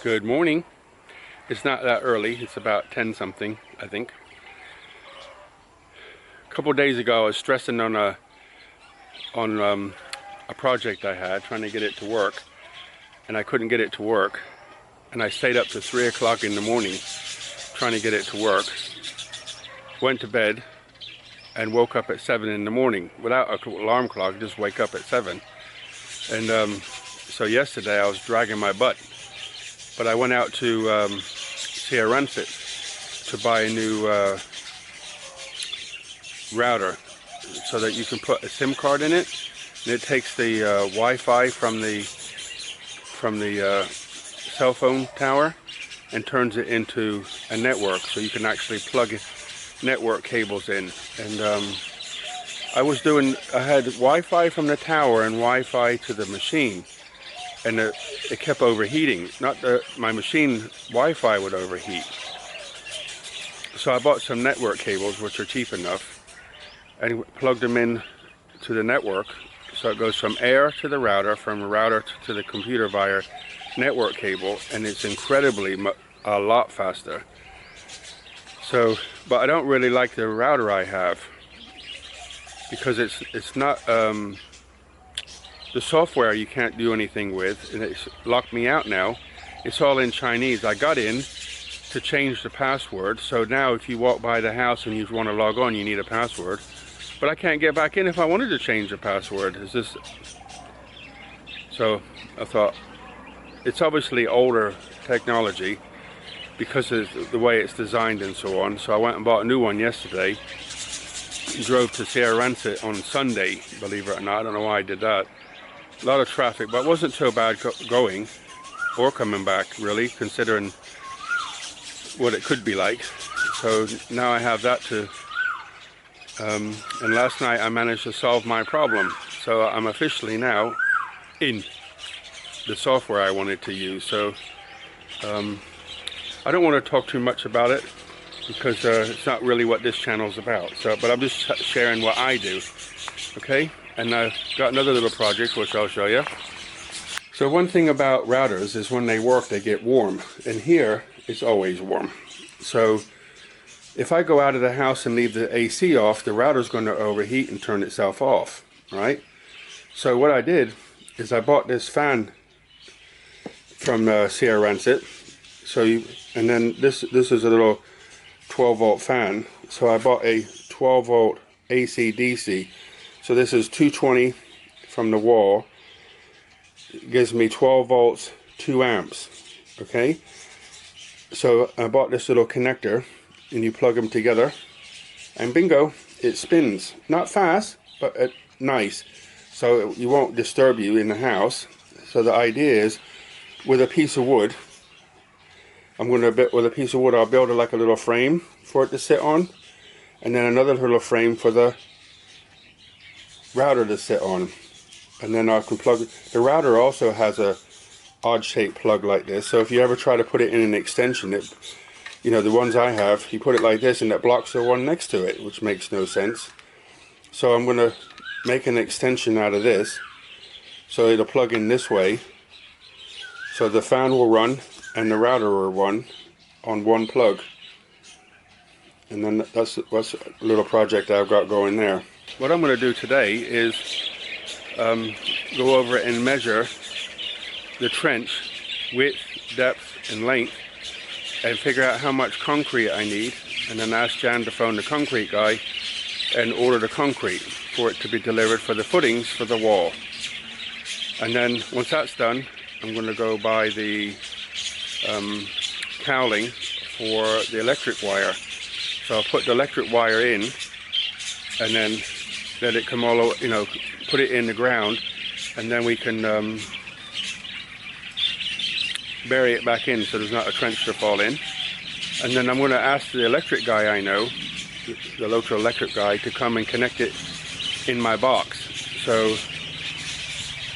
Good morning. It's not that early. It's about 10 something, I think. A couple days ago I was stressing on a project I had, trying to get it to work, and I couldn't get it to work, and I stayed up to 3 o'clock in the morning trying to get it to work. Went to bed and woke up at 7 in the morning without an alarm clock. Just wake up at 7. And so yesterday I was dragging my butt, but I went out to Sierra Rancid to buy a new router so that you can put a SIM card in it, and it takes the Wi-Fi from the cell phone tower and turns it into a network, so you can actually plug network cables in. And I had Wi-Fi from the tower and Wi-Fi to the machine, and it kept overheating. My machine Wi-Fi would overheat. So I bought some network cables, which are cheap enough, and plugged them in to the network. So it goes from air to the router, from the router to the computer via network cable, and it's incredibly a lot faster. So, but I don't really like the router I have, because it's not the software you can't do anything with, and it's locked me out now. It's all in Chinese. I got in to change the password, so now if you walk by the house and you want to log on, you need a password. But I can't get back in if I wanted to change the password. So I thought, it's obviously older technology because of the way it's designed and so on. So I went and bought a new one yesterday. Drove to Sierra Rancid on Sunday, believe it or not. I don't know why I did that. A lot of traffic, but it wasn't so bad going or coming back, really, considering what it could be like. So now I have that to, and last night I managed to solve my problem. So I'm officially now in the software I wanted to use. So I don't want to talk too much about it, because it's not really what this channel is about. So, but I'm just sharing what I do, okay? And I've got another little project which I'll show you. So one thing about routers is when they work, they get warm, and here it's always warm. So if I go out of the house and leave the AC off, the router's going to overheat and turn itself off, right? So what I did is I bought this fan from Sierra Rancid. And then this is a little 12-volt fan. So I bought a 12-volt AC DC. So this is 220 from the wall. It gives me 12 volts, 2 amps. Okay. So I bought this little connector, and you plug them together, and bingo, it spins. Not fast, but nice. So you won't disturb you in the house. So the idea is, with a piece of wood, with a piece of wood, I'll build like a little frame for it to sit on, and then another little frame for the router to sit on. And then I can plug it. The router also has a odd shaped plug like this, so if you ever try to put it in an extension, the ones I have, you put it like this and it blocks the one next to it, which makes no sense. So I'm going to make an extension out of this, so it'll plug in this way, so the fan will run and the router will run on one plug. And then that's a little project I've got going there. What I'm going to do today is go over and measure the trench width, depth and length, and figure out how much concrete I need, and then ask Jan to phone the concrete guy and order the concrete for it to be delivered for the footings for the wall. And then once that's done, I'm going to go buy the cowling for the electric wire. So I'll put the electric wire in, and then let it come all over, put it in the ground, and then we can bury it back in so there's not a trench to fall in. And then I'm going to ask the electric guy I know, the local electric guy, to come and connect it in my box. So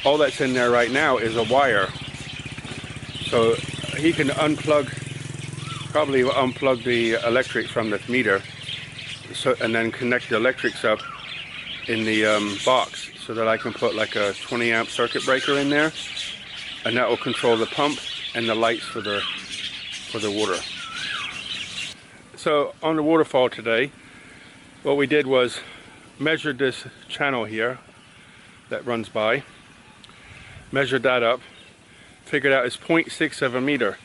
all that's in there right now is a wire. So he can probably unplug the electric from the meter, and then connect the electrics up in the box, so that I can put like a 20 amp circuit breaker in there, and that will control the pump and the lights for the water. So on the waterfall today, what we did was measured this channel here that runs by, measured that up, figured out it's 0.6 of a meter.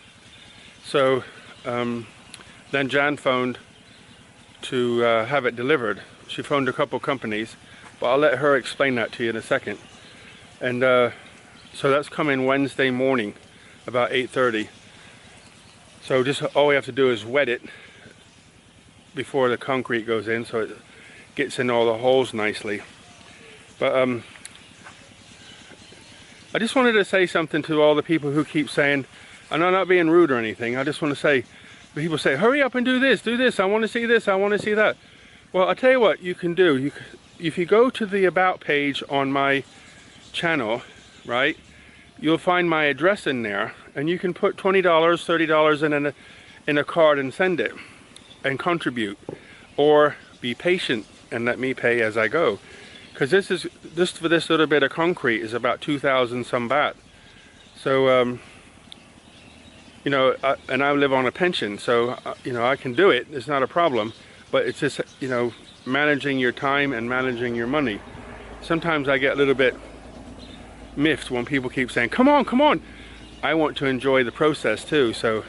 So then Jan phoned to have it delivered. She phoned a couple companies, but I'll let her explain that to you in a second. And so that's coming Wednesday morning about 8:30. So just all we have to do is wet it before the concrete goes in, so it gets in all the holes nicely. But I just wanted to say something to all the people who keep saying, and I'm not being rude or anything, I just want to say, people say, hurry up and do this, I want to see this, I want to see that. Well, I'll tell you what you can do. If you go to the About page on my channel, right, you'll find my address in there, and you can put $20, $30 in a card and send it and contribute, or be patient and let me pay as I go, because this for this little bit of concrete is about 2,000 some baht. So you know, and I live on a pension, so you know, I can do it, it's not a problem, but it's just, you know, managing your time and managing your money. Sometimes I get a little bit miffed when people keep saying, come on, come on. I want to enjoy the process too, so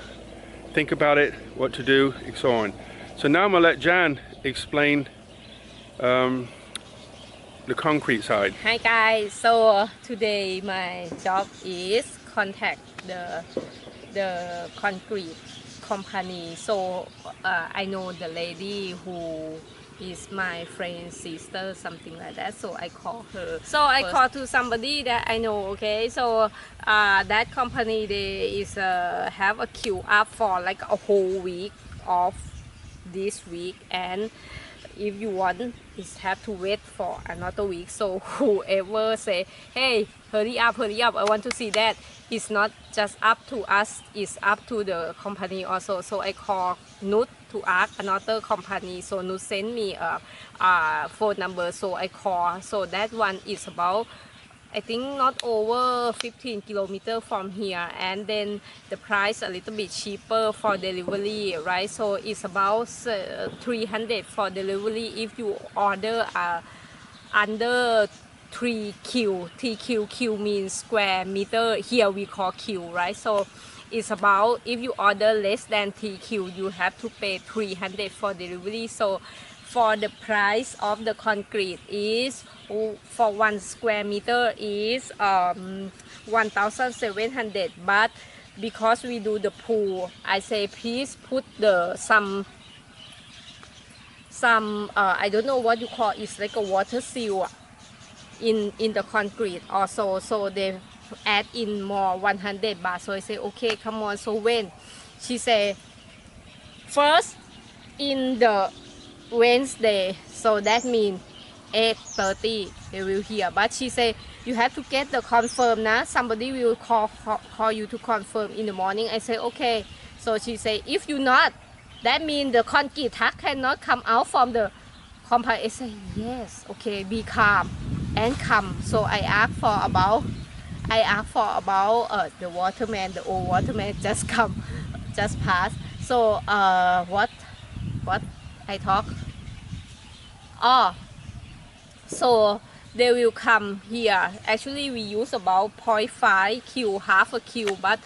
think about it, what to do, and so on. So now I'm gonna let Jan explain the concrete side. Hi guys, so today my job is contact the concrete company. So I know the lady who is my friend's sister, something like that, so I call her. So I call to somebody that I know, okay? So that company, they is have a queue up for like a whole week of this week, and if you want, is have to wait for another week. So whoever say, hey, hurry up, I want to see that, it's not just up to us, it's up to the company also. So I call Nut to ask another company, so Nut send me a phone number, so I call. So that one is about, I think, not over 15 kilometers from here, and then the price a little bit cheaper for delivery, right? So it's about 300 for delivery if you order under 3Q. TQQ means square meter, here we call Q, right? So it's about, if you order less than TQ, you have to pay 300 for delivery. So for the price of the concrete is, for 1 square meter is 1,700, but because we do the pool, I say please put some I don't know what you call it, it's like a water seal in the concrete also, so they add in more 100 baht. So I say okay, come on. So when she say first in the Wednesday, so that means 8:30 they will hear, but she say you have to get the confirm na, somebody will call you to confirm in the morning. I say okay. So she say if you not, that means the concrete truck cannot come out from the compound. I say yes, okay, be calm and come. So I ask for about the waterman, the old waterman just come, just pass. So what I talk, so they will come here. Actually we use about 0.5 Q, half a Q, but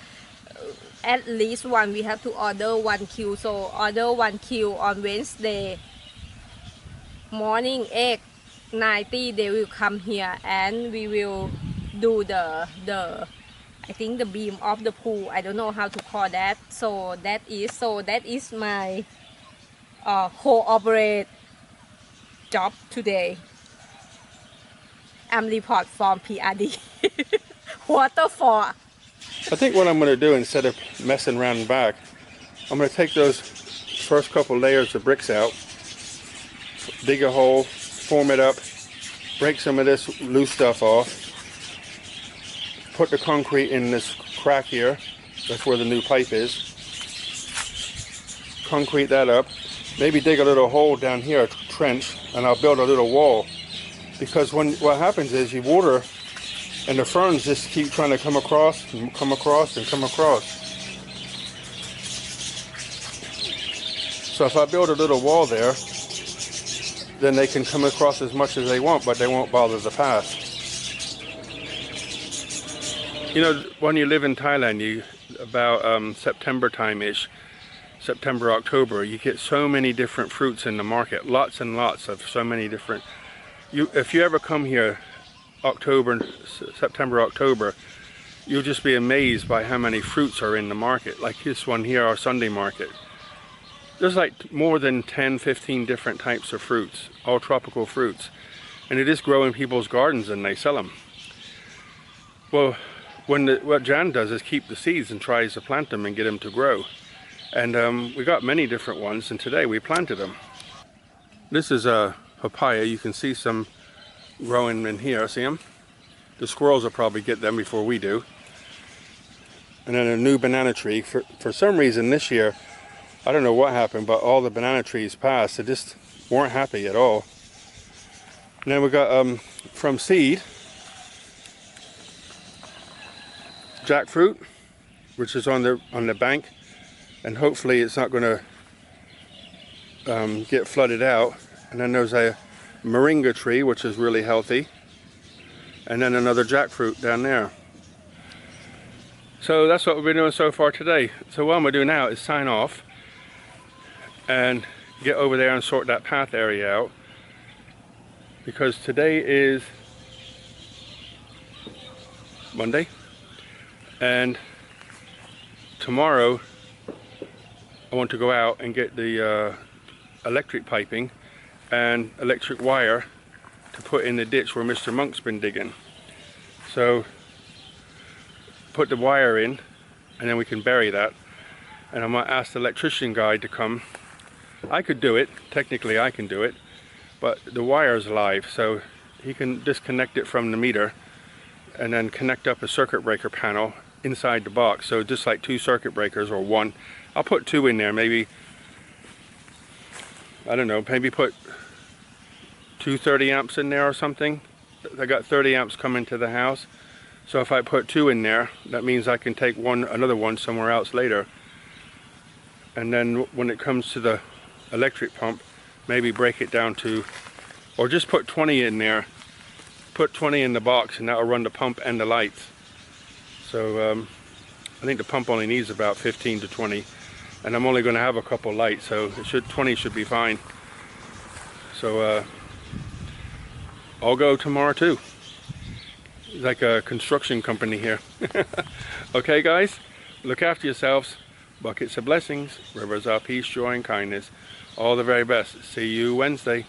at least one we have to order 1 Q. So order 1 Q on Wednesday morning 8:90 they will come here, and we will do the I think the beam of the pool, I don't know how to call that. So that is my co-operate job today. I'm report from PRD. WaterFall. I think what I'm going to do, instead of messing around and back, I'm going to take those first couple layers of bricks out, dig a hole, form it up, break some of this loose stuff off, put the concrete in this crack here, that's where the new pipe is, concrete that up, maybe dig a little hole down here, a trench, and I'll build a little wall. Because what happens is you water and the ferns just keep trying to come across and come across and come across. So if I build a little wall there, then they can come across as much as they want, but they won't bother the path. You know, when you live in Thailand, about September time-ish, September, October, you get so many different fruits in the market, lots and lots of so many different. If you ever come here, September, October, you'll just be amazed by how many fruits are in the market. Like this one here, our Sunday market. There's like more than 10, 15 different types of fruits, all tropical fruits. And it is growing people's gardens and they sell them. Well, what Jan does is keep the seeds and tries to plant them and get them to grow. And we got many different ones, and today we planted them. This is a papaya. You can see some growing in here, see them? The squirrels will probably get them before we do. And then a new banana tree. For some reason this year, I don't know what happened, but all the banana trees passed. They just weren't happy at all. And then we got from seed, jackfruit, which is on the bank, and hopefully it's not going to get flooded out. And then there's a moringa tree, which is really healthy, and then another jackfruit down there. So that's what we've been doing so far today. So what I'm going to do now is sign off and get over there and sort that path area out, because today is Monday, and tomorrow I want to go out and get the electric piping and electric wire to put in the ditch where Mr. Monk's been digging. So put the wire in and then we can bury that, and I might ask the electrician guy to come. I could do it, technically I can do it, but the wire is live, so he can disconnect it from the meter and then connect up a circuit breaker panel inside the box. So just like 2 circuit breakers, or 1. I'll put 2 in there, maybe, I don't know, maybe put 2 30 amps in there or something. I got 30 amps coming to the house, so if I put 2 in there, that means I can take another one somewhere else later. And then when it comes to the electric pump, maybe break it down to, or just put 20 in there, put 20 in the box, and that'll run the pump and the lights. So I think the pump only needs about 15 to 20, and I'm only going to have a couple lights, so 20 should be fine. So I'll go tomorrow too. It's like a construction company here. Okay guys, look after yourselves. Buckets of blessings, rivers of peace, joy and kindness. All the very best. See you Wednesday.